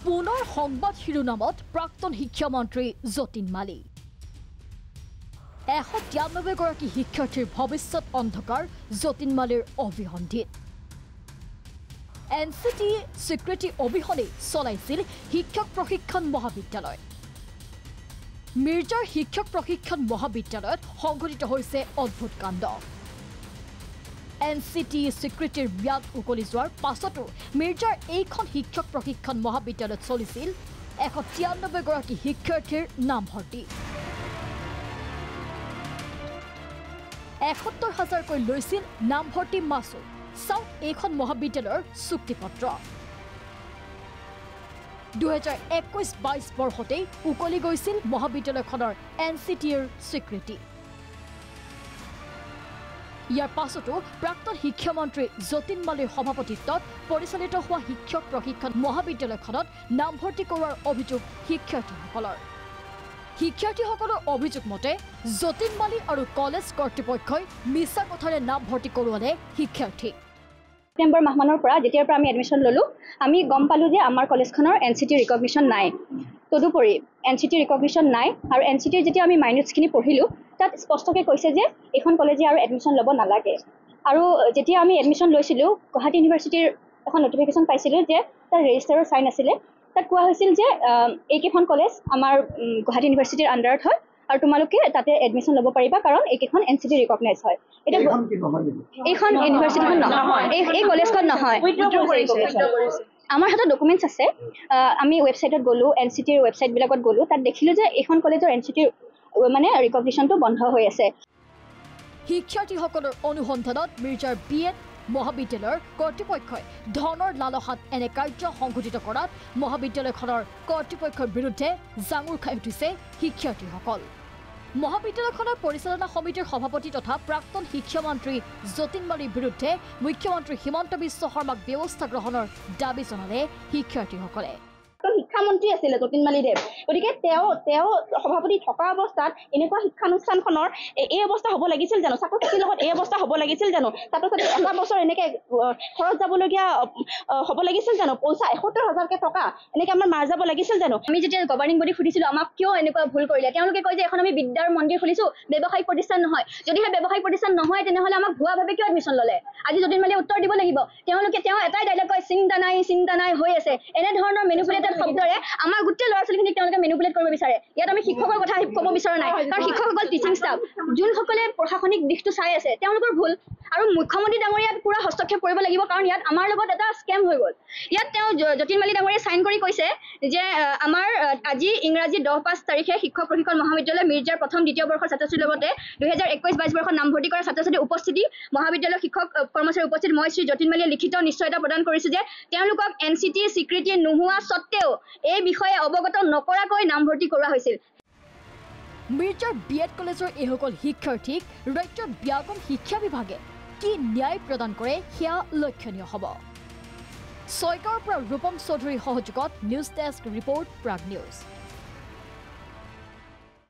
পুনৰ সংবাদ শিৰোনামত প্ৰাক্তন শিক্ষামন্ত্ৰী যতীন মালী ১৯৩ গৰাকী শিক্ষাৰ্থীৰ ভৱিষ্যত অন্ধকাৰ যতীন মালীৰ অবিহন্ধিত এনচিটি স্বীকৃতি অবিহনে চলাইছিল শিক্ষক প্ৰশিক্ষণ মহাবিদ্যালয় মিৰ্জাৰ শিক্ষক প্ৰশিক্ষণ মহাবিদ্যালয়ত সংঘটিত হৈছে অদ্ভুত কাণ্ড এনচিটি স্বীকৃতিৰ ম্যাদ উকলি যোৱাৰ পাছতো মিৰ্জাৰ এইখন শিক্ষক প্ৰশিক্ষণ মহাবিদ্যালয়ত চলিছিল ১৯৩ গৰাকী শিক্ষাৰ্থীৰ নামভৰ্তি ৭১,০০০কৈ লৈছিল নামভৰ্তি মাচুল চাওক এইখন মহাবিদ্যালয়ৰ চুক্তিপত্ৰ ২০২১-২২ বৰ্ষতেই উকলি গৈছিল মহাবিদ্যালয়খনৰ এনচিটিৰ স্বীকৃতি ইয়াৰ পাছতো প্ৰাক্তন শিক্ষামন্ত্ৰী যতীন মালীৰ সভাপতিত্বত পৰিচালিত হোৱা শিক্ষক প্ৰশিক্ষণ মহাবিদ্যালয়খনত নামভৰ্তি কৰোৱাৰ অভিযোগ শিক্ষাৰ্থীসকলৰ অভিযোগ মতে যতীন মালী আৰু কলেজ কৰ্তৃপক্ষই মিছা কথাৰে নামভৰ্তি কৰোৱালে শিক্ষাৰ্থী সেপ্টেম্বৰ মাহমানৰ পৰা যেতিয়াৰ পৰা আমি এডমিশ্যন ললো আমি গম পালো যে আমাৰ কলেজখনৰ এনচিটি ৰিকগনিশ্যন নাই তদুপৰি এনচিটি ৰিকগনিশ্যন নাই আৰু এনচিটিৰ যেতিয়া আমি মাইনটছখিনি পঢ়িলো তাত স্পষ্টকৈ কৈছে যে এখন কলেজে আৰু এডমিশ্যন ল'ব নালাগে আৰু যেতিয়া আমি এডমিশ্যন লৈছিলোঁ গুৱাহাটী ইউনিভাৰ্চিটিৰ এখন নটিফিকেশ্যন পাইছিলোঁ যে তাৰ ৰেজিষ্টাৰৰ চাইন আছিলে তাত কোৱা হৈছিল যে এইকেইখন কলেজ আমাৰ গুৱাহাটী ইউনিভাৰ্চিটিৰ আণ্ডাৰত হয় আৰু তোমালোকে তাতে এডমিশ্যন ল'ব পাৰিবা কাৰণ এইকেইখন এনচিটি ৰিকগনাইজ হয় এতিয়া এইখন ইউনিভাৰ্চিটিখন নহয় এই কলেজখন নহয় আমাৰ হাতত ডকুমেণ্টছ আছে আমি ৱেবছাইটত গ'লোঁ এনচিটিৰ ৱেবছাইটবিলাকত গ'লোঁ তাত দেখিলোঁ যে এইখন কলেজৰ এনচিটিৰ মানে ৰিকগনিশ্যনটো বন্ধ হৈ আছে শিক্ষাৰ্থীসকলৰ অনুসন্ধানত মিৰ্জাৰ বিএড মহাবিদ্যালয়ৰ কৰ্তৃপক্ষই ধনৰ লালসাত এনে কাৰ্য সংঘটিত কৰাত মহাবিদ্যালয়খনৰ কৰ্তৃপক্ষৰ বিৰুদ্ধে জাঙুৰ খাই উঠিছে শিক্ষাৰ্থীসকল মহাবিদ্যালয়খনৰ পৰিচালনা সমিতিৰ সভাপতি তথা প্ৰাক্তন শিক্ষামন্ত্ৰী যতীন মালীৰ বিৰুদ্ধে মুখ্যমন্ত্ৰী হিমন্ত বিশ্ব শৰ্মাক ব্যৱস্থা গ্ৰহণৰ দাবী জনালে শিক্ষাৰ্থীসকলে শিক্ষামন্ত্ৰী আছিলে যতীন মালীদেৱ গতিকে তেওঁ সভাপতি থকা অৱস্থাত এনেকুৱা শিক্ষানুষ্ঠানখনৰ এই অৱস্থা হ'ব লাগিছিল জানো ছাত্ৰ ছাত্ৰীৰ লগত এই অৱস্থা হ'ব লাগিছিল জানো ছাত্ৰ ছাত্ৰী এটা বছৰ এনেকৈ খৰচ যাবলগীয়া হ'ব লাগিছিল জানো পইচা ৭১,০০০কৈ টকা এনেকৈ আমাৰ মাৰ যাব লাগিছিল জানো আমি যেতিয়া গভৰ্ণিং বডি সুধিছিলোঁ আমাক কিয় এনেকুৱা ভুল কৰিলে তেওঁলোকে কয় যে এখন আমি বিদ্যাৰ মন্দিৰ খুলিছোঁ ব্যৱসায়িক প্ৰতিষ্ঠান নহয় যদিহে ব্যৱসায়িক প্ৰতিষ্ঠান নহয় তেনেহ'লে আমাক ভুৱাভাৱে কিয় এডমিশ্যন ল'লে আজি যতীন মালীয়ে উত্তৰ দিব লাগিব তেওঁ এটাই ডাইলগ কয় চিন্তা নাই হৈ আছে এনেধৰণৰ মেনিপুলেটেড শব্দৰে আমাৰ গোটেই ল'ৰা ছোৱালীখিনিক তেওঁলোকে মেনিপুলেট কৰিব বিচাৰে ইয়াত আমি শিক্ষকৰ কথা ক'ব বিচৰা নাই কাৰণ শিক্ষকসকল টিচিং ষ্টাফ যোনসকলে প্ৰশাসনিক দিশটো চাই আছে তেওঁলোকৰ ভুল আৰু মুখ্যমন্ত্ৰী ডাঙৰীয়াত পুৰা হস্তক্ষেপ কৰিব লাগিব কাৰণ ইয়াত আমাৰ লগত এটা স্কেম হৈ গ'ল ইয়াত তেওঁ যতীন মালী ডাঙৰীয়াই চাইন কৰি কৈছে যে আমাৰ আজি ইংৰাজী 10-5 তাৰিখে শিক্ষক প্ৰশিক্ষণ মহাবিদ্যালয় মিৰ্জাৰ প্ৰথম দ্বিতীয় বৰ্ষৰ ছাত্ৰ ছাত্ৰীৰ লগতে ২০২১-২২ বৰ্ষত নামভৰ্তি কৰা ছাত্ৰ ছাত্ৰীৰ উপস্থিতি মহাবিদ্যালয়ৰ শিক্ষক কৰ্মচাৰীৰ উপস্থিত মই শ্ৰী যতীন মালীয়ে লিখিত নিশ্চয়তা প্ৰদান কৰিছোঁ যে তেওঁলোকক এনচিটি স্বীকৃতি নোহোৱা স্বত্তেও এই বিষয়ে অৱগত নকৰাকৈ নামভৰ্তি কৰোৱা হৈছিল মিৰ্জাৰ বিএড কলেজৰ এইসকল শিক্ষাৰ্থীক ৰাজ্যৰ ব্যাকৰণ শিক্ষা বিভাগে কি ন্যায় প্ৰদান কৰে সেয়া লক্ষণীয় হ'ব ছয়গাঁৱৰ পৰা ৰূপম চৌধুৰীৰ সহযোগত news desk report Prag news